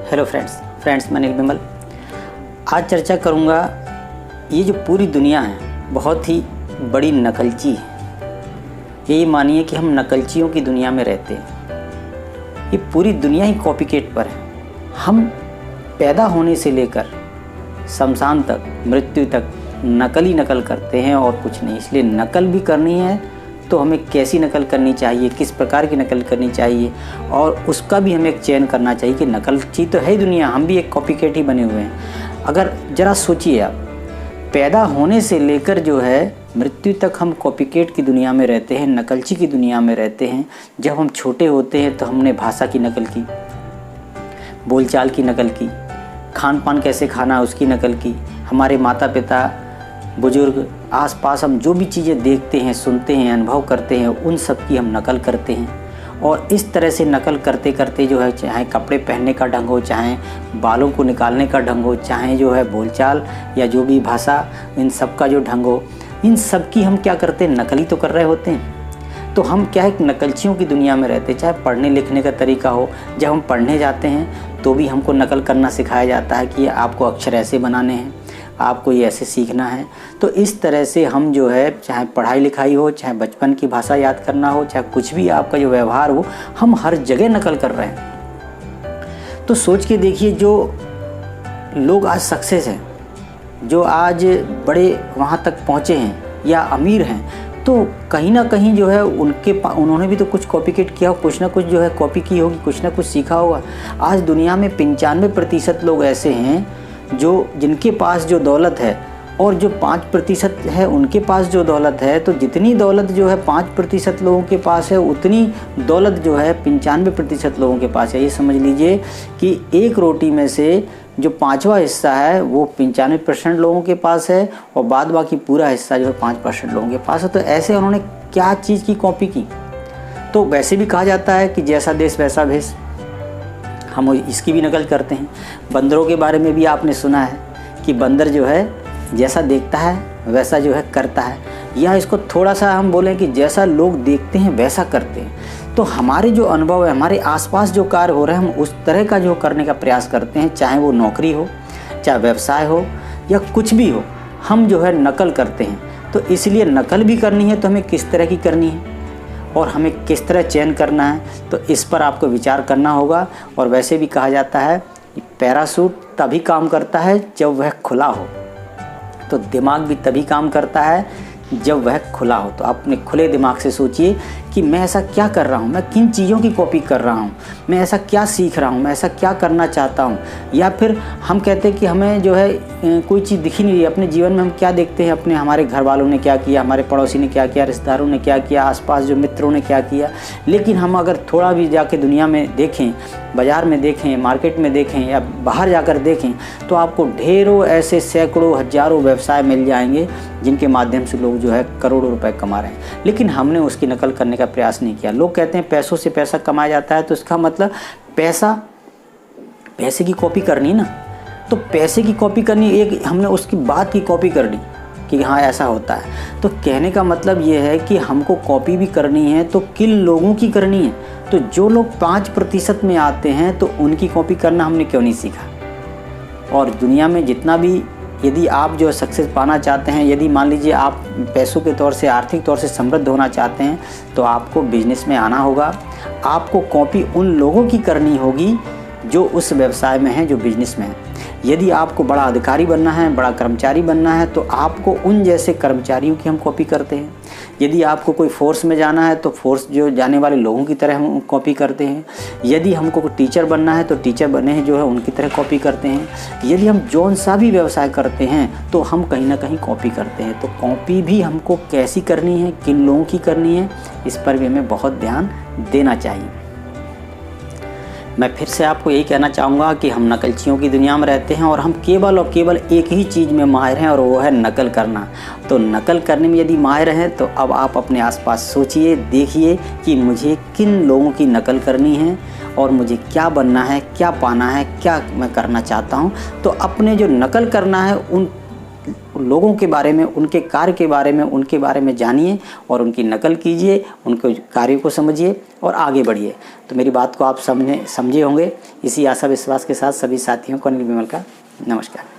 Hello friends मैं अनिल बिमल। आज चर्चा करूँगा, ये जो पूरी दुनिया है बहुत ही बड़ी नकलची है। ये मानिए कि हम नकलचियों की दुनिया में रहते हैं। ये पूरी दुनिया ही कॉपीकेट पर है। हम पैदा होने से लेकर शमशान तक, मृत्यु तक नकल ही नकल करते हैं और कुछ नहीं। इसलिए नकल भी करनी है तो हमें कैसी नकल करनी चाहिए, किस प्रकार की नकल करनी चाहिए, और उसका भी हमें एक चयन करना चाहिए कि नकलची तो है ही दुनिया, हम भी एक कॉपीकेट ही बने हुए हैं। अगर ज़रा सोचिए आप, पैदा होने से लेकर जो है मृत्यु तक हम कॉपीकेट की दुनिया में रहते हैं, नकलची की दुनिया में रहते हैं। जब हम छोटे होते हैं तो हमने भाषा की नकल की, बोलचाल की नकल की, खान पान कैसे खाना उसकी नकल की। हमारे माता पिता, बुजुर्ग, आसपास हम जो भी चीज़ें देखते हैं, सुनते हैं, अनुभव करते हैं, उन सब की हम नकल करते हैं। और इस तरह से नकल करते करते जो है, चाहे कपड़े पहनने का ढंग हो, चाहे बालों को निकालने का ढंग हो, चाहे जो है बोलचाल या जो भी भाषा, इन सब का जो ढंग हो, इन सब की हम क्या करते हैं, नकल ही तो कर रहे होते हैं। तो हम क्या है, नकलचियों की दुनिया में रहते हैं। चाहे पढ़ने लिखने का तरीका हो, जब हम पढ़ने जाते हैं तो भी हमको नकल करना सिखाया जाता है कि आपको अक्षर ऐसे बनाने हैं, आपको ये ऐसे सीखना है। तो इस तरह से हम जो है, चाहे पढ़ाई लिखाई हो, चाहे बचपन की भाषा याद करना हो, चाहे कुछ भी आपका जो व्यवहार हो, हम हर जगह नकल कर रहे हैं। तो सोच के देखिए, जो लोग आज सक्सेस हैं, जो आज बड़े वहाँ तक पहुँचे हैं या अमीर हैं, तो कहीं ना कहीं जो है उन्होंने भी तो कुछ कॉपीकेट किया हो, कुछ ना कुछ जो है कॉपी की होगी, कुछ ना कुछ सीखा होगा। आज दुनिया में 95% लोग ऐसे हैं जिनके पास जो दौलत है, और जो 5% है उनके पास जो दौलत है। तो जितनी दौलत जो है 5% लोगों के पास है, उतनी दौलत जो है 95% लोगों के पास है। ये समझ लीजिए कि एक रोटी में से जो 5वां हिस्सा है वो 95% लोगों के पास है, और बाद बाकी पूरा हिस्सा जो है 5% लोगों के पास है। तो ऐसे उन्होंने क्या चीज़ की कॉपी की। तो वैसे भी कहा जाता है कि जैसा देश वैसा भेष, हम इसकी भी नकल करते हैं। बंदरों के बारे में भी आपने सुना है कि बंदर जो है जैसा देखता है वैसा जो है करता है, या इसको थोड़ा सा हम बोलें कि जैसा लोग देखते हैं वैसा करते हैं। तो हमारे जो अनुभव है, हमारे आसपास जो कार्य हो रहे हैं, हम उस तरह का जो करने का प्रयास करते हैं। चाहे वो नौकरी हो, चाहे व्यवसाय हो, या कुछ भी हो, हम जो है नकल करते हैं। तो इसलिए नकल भी करनी है तो हमें किस तरह की करनी है और हमें किस तरह चयन करना है, तो इस पर आपको विचार करना होगा। और वैसे भी कहा जाता है कि पैराशूट तभी काम करता है जब वह खुला हो, तो दिमाग भी तभी काम करता है जब वह खुला हो। तो आप अपने खुले दिमाग से सोचिए कि मैं ऐसा क्या कर रहा हूँ, मैं किन चीज़ों की कॉपी कर रहा हूँ, मैं ऐसा क्या सीख रहा हूँ, मैं ऐसा क्या करना चाहता हूँ। या फिर हम कहते हैं कि हमें जो है कोई चीज़ दिखी नहीं रही अपने जीवन में। हम क्या देखते हैं, अपने हमारे घर वालों ने क्या किया, हमारे पड़ोसी ने क्या किया, रिश्तेदारों ने क्या किया, आसपास जो मित्रों ने क्या किया। लेकिन हम अगर थोड़ा भी जाके दुनिया में देखें, बाज़ार में देखें, मार्केट में देखें, या बाहर जाकर देखें, तो आपको ढेरों ऐसे सैकड़ों हजारों व्यवसाय मिल जाएंगे जिनके माध्यम से लोग जो है करोड़ों रुपए कमा रहे हैं। लेकिन हमने उसकी नकल करने का प्रयास नहीं किया। लोग कहते हैं पैसों से पैसा कमाया जाता है, तो इसका मतलब पैसे की कॉपी करनी ना, तो पैसे की कॉपी करनी, एक हमने उसकी बात की कॉपी कर दी कि हाँ ऐसा होता है। तो कहने का मतलब ये है कि हमको कॉपी भी करनी है तो किन लोगों की करनी है। तो जो लोग 5% में आते हैं तो उनकी कॉपी करना हमने क्यों नहीं सीखा। और दुनिया में जितना भी, यदि आप जो सक्सेस पाना चाहते हैं, यदि मान लीजिए आप पैसों के तौर से, आर्थिक तौर से समृद्ध होना चाहते हैं, तो आपको बिजनेस में आना होगा। आपको कॉपी उन लोगों की करनी होगी जो उस व्यवसाय में हैं, जो बिजनेस में हैं। यदि आपको बड़ा अधिकारी बनना है, बड़ा कर्मचारी बनना है, तो आपको उन जैसे कर्मचारियों की हम कॉपी करते हैं। यदि आपको कोई फोर्स में जाना है तो फोर्स जो जाने वाले लोगों की तरह हम कॉपी करते हैं। यदि हमको कोई टीचर बनना है तो टीचर बने हैं जो है उनकी तरह कॉपी करते हैं। यदि हम जौन सा भी व्यवसाय करते हैं तो हम कहीं ना कहीं कॉपी करते हैं। तो कॉपी भी हमको कैसी करनी है, किन लोगों की करनी है, इस पर भी हमें बहुत ध्यान देना चाहिए। मैं फिर से आपको यही कहना चाहूँगा कि हम नकलचियों की दुनिया में रहते हैं और हम केवल और केवल एक ही चीज़ में माहिर हैं, और वो है नकल करना। तो नकल करने में यदि माहिर हैं तो अब आप अपने आसपास सोचिए, देखिए कि मुझे किन लोगों की नकल करनी है और मुझे क्या बनना है, क्या पाना है, क्या मैं करना चाहता हूँ। तो अपने जो नकल करना है लोगों के बारे में, उनके कार्य के बारे में, उनके बारे में जानिए और उनकी नकल कीजिए, उनके कार्यों को समझिए और आगे बढ़िए। तो मेरी बात को आप समझे होंगे। इसी आशा विश्वास के साथ सभी साथियों को अनिल विमल का नमस्कार।